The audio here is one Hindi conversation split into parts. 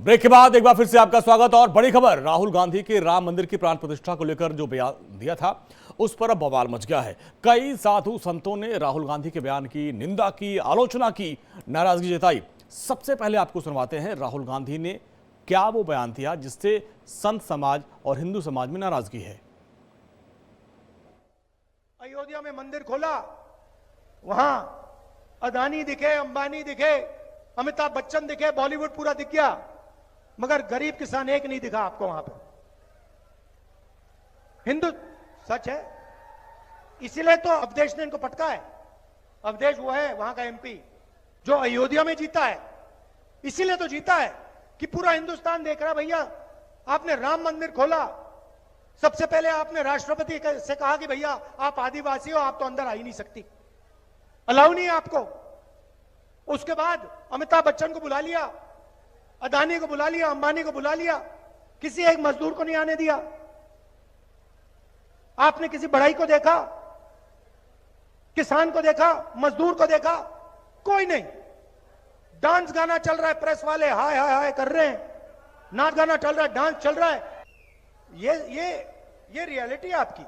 ब्रेक के बाद एक बार फिर से आपका स्वागत। और बड़ी खबर, राहुल गांधी के राम मंदिर की प्राण प्रतिष्ठा को लेकर जो बयान दिया था उस पर अब बवाल मच गया है। कई साधु संतों ने राहुल गांधी के बयान की निंदा की, आलोचना की, नाराजगी जताई। सबसे पहले आपको सुनवाते हैं राहुल गांधी ने क्या वो बयान दिया जिससे संत समाज और हिंदू समाज में नाराजगी है। अयोध्या में मंदिर खोला, वहां अदानी दिखे, अंबानी दिखे, अमिताभ बच्चन दिखे, बॉलीवुड पूरा दिख गया, मगर गरीब किसान एक नहीं दिखा आपको वहां पे। हिंदू सच है, इसीलिए तो अवधेश ने इनको पटका है। अवधेश वो है वहां का एमपी जो अयोध्या में जीता है, इसीलिए तो जीता है कि पूरा हिंदुस्तान देख रहा है। भैया आपने राम मंदिर खोला, सबसे पहले आपने राष्ट्रपति से कहा कि भैया आप आदिवासी हो, आप तो अंदर आ ही नहीं सकती, अलाउ नहीं है आपको। उसके बाद अमिताभ बच्चन को बुला लिया, अदानी को बुला लिया, अंबानी को बुला लिया, किसी एक मजदूर को नहीं आने दिया। आपने किसी बढ़ई को देखा, किसान को देखा, मजदूर को देखा? कोई नहीं। डांस गाना चल रहा है, प्रेस वाले हाय हाय हाय कर रहे हैं, नाच गाना चल रहा है, डांस चल रहा है। ये रियलिटी है आपकी।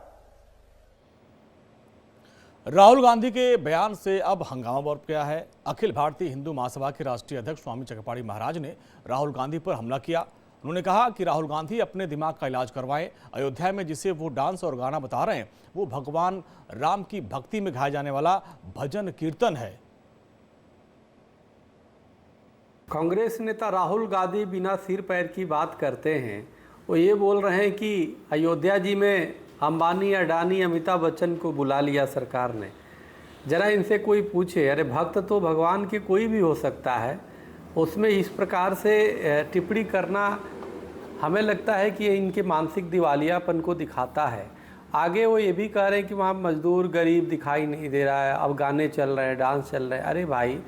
राहुल गांधी के बयान से अब हंगामा बरप गया है। अखिल भारतीय हिंदू महासभा के राष्ट्रीय अध्यक्ष स्वामी चक्रपाणी महाराज ने राहुल गांधी पर हमला किया। उन्होंने कहा कि राहुल गांधी अपने दिमाग का इलाज करवाएं। अयोध्या में जिसे वो डांस और गाना बता रहे हैं वो भगवान राम की भक्ति में गाया जाने वाला भजन कीर्तन है। कांग्रेस नेता राहुल गांधी बिना सिर पैर की बात करते हैं। वो ये बोल रहे हैं कि अयोध्या जी में अंबानी, अडानी, अमिताभ बच्चन को बुला लिया सरकार ने। जरा इनसे कोई पूछे, अरे भक्त तो भगवान के कोई भी हो सकता है, उसमें इस प्रकार से टिप्पणी करना हमें लगता है कि इनके मानसिक दिवालियापन को दिखाता है। आगे वो ये भी कह रहे हैं कि वहाँ मजदूर गरीब दिखाई नहीं दे रहा है, अब गाने चल रहे हैं, डांस चल रहे हैं। अरे भाई,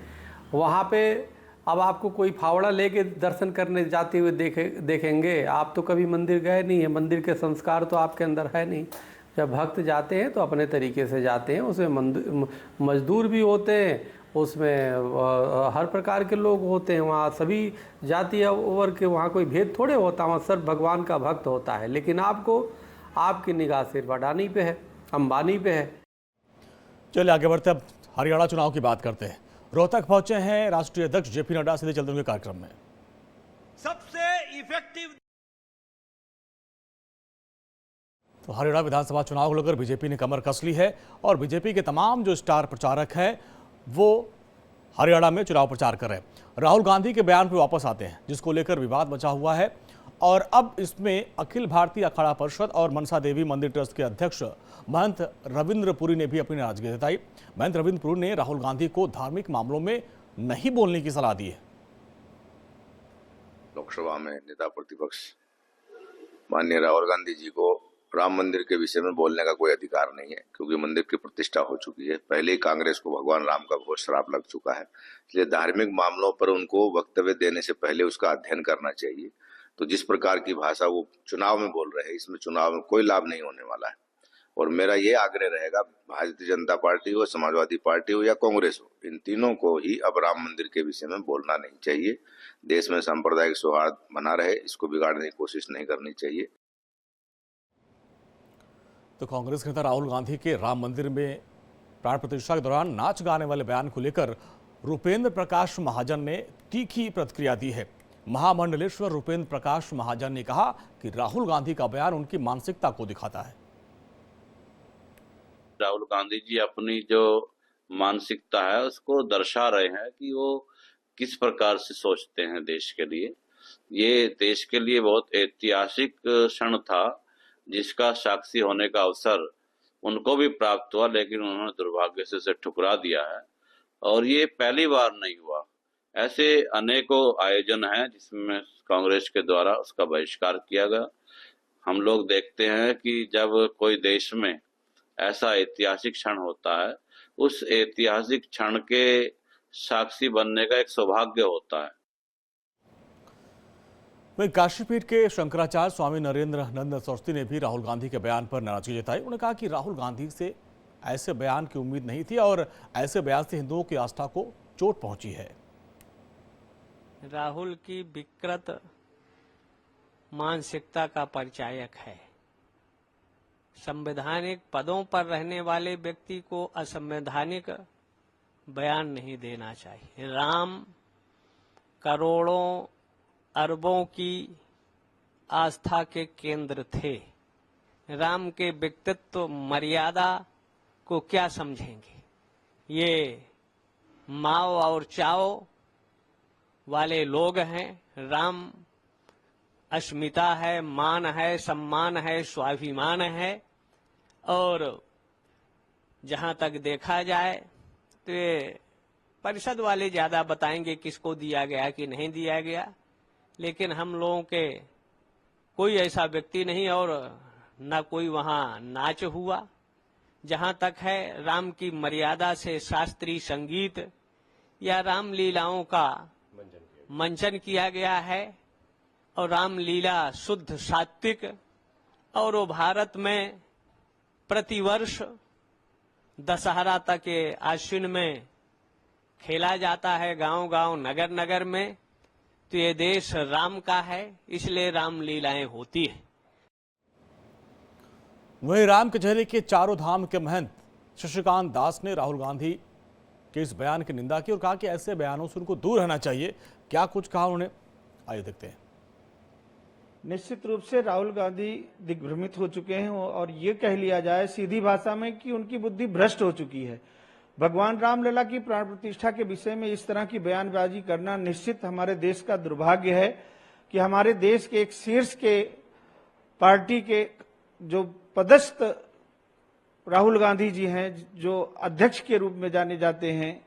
वहाँ पे अब आपको कोई फावड़ा लेके दर्शन करने जाते हुए देखेंगे? आप तो कभी मंदिर गए नहीं है, मंदिर के संस्कार तो आपके अंदर है नहीं। जब भक्त जाते हैं तो अपने तरीके से जाते हैं, उसमें मजदूर भी होते हैं, उसमें हर प्रकार के लोग होते हैं, वहाँ सभी जाति वर्ग के, वहाँ कोई भेद थोड़े होता, वहाँ सब भगवान का भक्त होता है। लेकिन आपको आपकी निगाह सिर्फ अडानी पे है, अंबानी पे है। चलिए आगे बढ़ते, अब हरियाणा चुनाव की बात करते हैं। रोहतक पहुंचे हैं राष्ट्रीय अध्यक्ष जेपी नड्डा, सीधे चलते हुए कार्यक्रम में। सबसे इफेक्टिव तो हरियाणा विधानसभा चुनाव को लेकर बीजेपी ने कमर कस ली है और बीजेपी के तमाम जो स्टार प्रचारक हैं वो हरियाणा में चुनाव प्रचार कर रहे हैं। राहुल गांधी के बयान पर वापस आते हैं जिसको लेकर विवाद मचा हुआ है और अब इसमें अखिल भारतीय अखाड़ा परिषद और मनसा देवी मंदिर ट्रस्ट के अध्यक्ष महंत रविंद्र पुरी ने भी अपनी नाराजगी जताई। महंत रविंद्र पुरी ने राहुल गांधी को धार्मिक मामलों में नहीं बोलने की सलाह दी है। लोकसभा में नेता प्रतिपक्ष माननीय राहुल गांधी जी को राम मंदिर के विषय में बोलने का कोई अधिकार नहीं है, क्योंकि मंदिर की प्रतिष्ठा हो चुकी है। पहले ही कांग्रेस को भगवान राम का घोर श्राप लग चुका है, इसलिए धार्मिक मामलों पर उनको वक्तव्य देने से पहले उसका अध्ययन करना चाहिए। तो जिस प्रकार की भाषा वो चुनाव में बोल रहे हैं, इसमें चुनाव में कोई लाभ नहीं होने वाला है। और मेरा ये आग्रह रहेगा, भारतीय जनता पार्टी हो, समाजवादी पार्टी हो या कांग्रेस हो, इन तीनों को ही अब राम मंदिर के विषय में बोलना नहीं चाहिए। देश में सांप्रदायिक सौहार्द बना रहे, इसको बिगाड़ने की कोशिश नहीं करनी चाहिए। तो कांग्रेस नेता राहुल गांधी के राम मंदिर में प्राण प्रतिष्ठा के दौरान नाच गाने वाले बयान को लेकर रुपेंद्र प्रकाश महाजन ने तीखी प्रतिक्रिया दी है। महामंडलेश्वर रुपेंद्र प्रकाश महाजन ने कहा कि राहुल गांधी का बयान उनकी मानसिकता को दिखाता है। राहुल गांधी जी अपनी जो मानसिकता है उसको दर्शा रहे हैं कि वो किस प्रकार से सोचते हैं देश के लिए। ये देश के लिए बहुत ऐतिहासिक क्षण था जिसका साक्षी होने का अवसर उनको भी प्राप्त हुआ, लेकिन उन्होंने दुर्भाग्य से इसे ठुकरा दिया है। और ये पहली बार नहीं हुआ, ऐसे अनेकों आयोजन हैं जिसमें कांग्रेस के द्वारा उसका बहिष्कार किया गया। हम लोग देखते हैं कि जब कोई देश में ऐसा ऐतिहासिक क्षण होता है, उस ऐतिहासिक क्षण के साक्षी बनने का एक सौभाग्य होता है। वहीं काशीपीठ के शंकराचार्य स्वामी नरेंद्र नंद सरस्वती ने भी राहुल गांधी के बयान पर नाराजगी जताई। उन्होंने कहा कि राहुल गांधी से ऐसे बयान की उम्मीद नहीं थी और ऐसे बयान से हिंदुओं की आस्था को चोट पहुंची है। राहुल की विकृत मानसिकता का परिचायक है। संवैधानिक पदों पर रहने वाले व्यक्ति को असंवैधानिक बयान नहीं देना चाहिए। राम करोड़ों अरबों की आस्था के केंद्र थे। राम के व्यक्तित्व मर्यादा को क्या समझेंगे? ये माओ और चाओ वाले लोग हैं। राम अस्मिता है, मान है, सम्मान है, स्वाभिमान है। और जहां तक देखा जाए तो ये परिषद वाले ज्यादा बताएंगे किसको दिया गया कि नहीं दिया गया, लेकिन हम लोगों के कोई ऐसा व्यक्ति नहीं और न कोई वहां नाच हुआ। जहां तक है राम की मर्यादा से शास्त्रीय संगीत या राम लीलाओं का मंचन किया गया है और रामलीला शुद्ध सात्विक और वो भारत में प्रतिवर्ष दशहरा तक के आश्विन में खेला जाता है, गांव-गांव, नगर-नगर में। तो ये देश राम का है, इसलिए रामलीलाएं होती है। वहीं राम कचहरी के चारों धाम के महंत शशिकांत दास ने राहुल गांधी के इस बयान की निंदा की और कहा कि ऐसे बयानों से उनको दूर रहना चाहिए। क्या कुछ कहा उन्होंने, आइए देखते हैं। निश्चित रूप से राहुल गांधी दिग्भ्रमित हो चुके हैं और ये कह लिया जाए सीधी भाषा में कि उनकी बुद्धि भ्रष्ट हो चुकी है। भगवान रामलला की प्राण प्रतिष्ठा के विषय में इस तरह की बयानबाजी करना निश्चित हमारे देश का दुर्भाग्य है कि हमारे देश के एक शीर्ष के पार्टी के जो पदस्थ राहुल गांधी जी हैं, जो अध्यक्ष के रूप में जाने जाते हैं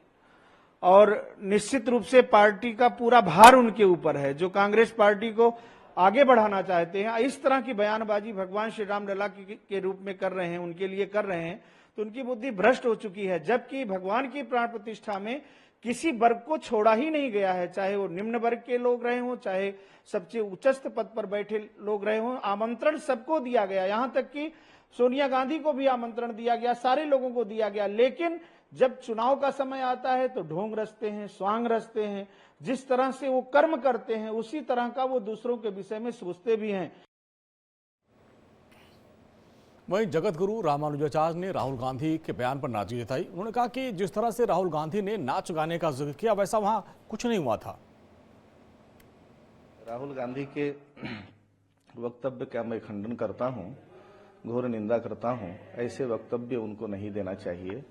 और निश्चित रूप से पार्टी का पूरा भार उनके ऊपर है, जो कांग्रेस पार्टी को आगे बढ़ाना चाहते हैं, इस तरह की बयानबाजी भगवान श्री राम लला के रूप में कर रहे हैं, उनके लिए कर रहे हैं, तो उनकी बुद्धि भ्रष्ट हो चुकी है। जबकि भगवान की प्राण प्रतिष्ठा में किसी वर्ग को छोड़ा ही नहीं गया है, चाहे वो निम्न वर्ग के लोग रहे हों, चाहे सबसे उच्चस्थ पद पर बैठे लोग रहे हों, आमंत्रण सबको दिया गया। यहां तक कि सोनिया गांधी को भी आमंत्रण दिया गया, सारे लोगों को दिया गया। लेकिन जब चुनाव का समय आता है तो ढोंग रचते हैं, स्वांग रचते हैं। जिस तरह से वो कर्म करते हैं उसी तरह का वो दूसरों के विषय में सोचते भी हैं। वहीं जगत गुरु रामानुजाचार्य ने राहुल गांधी के बयान पर नाराजगी जताई। उन्होंने कहा कि जिस तरह से राहुल गांधी ने नाच गाने का जिक्र किया वैसा वहां कुछ नहीं हुआ था। राहुल गांधी के वक्तव्य का मैं खंडन करता हूं, घोर निंदा करता हूं। ऐसे वक्तव्य उनको नहीं देना चाहिए।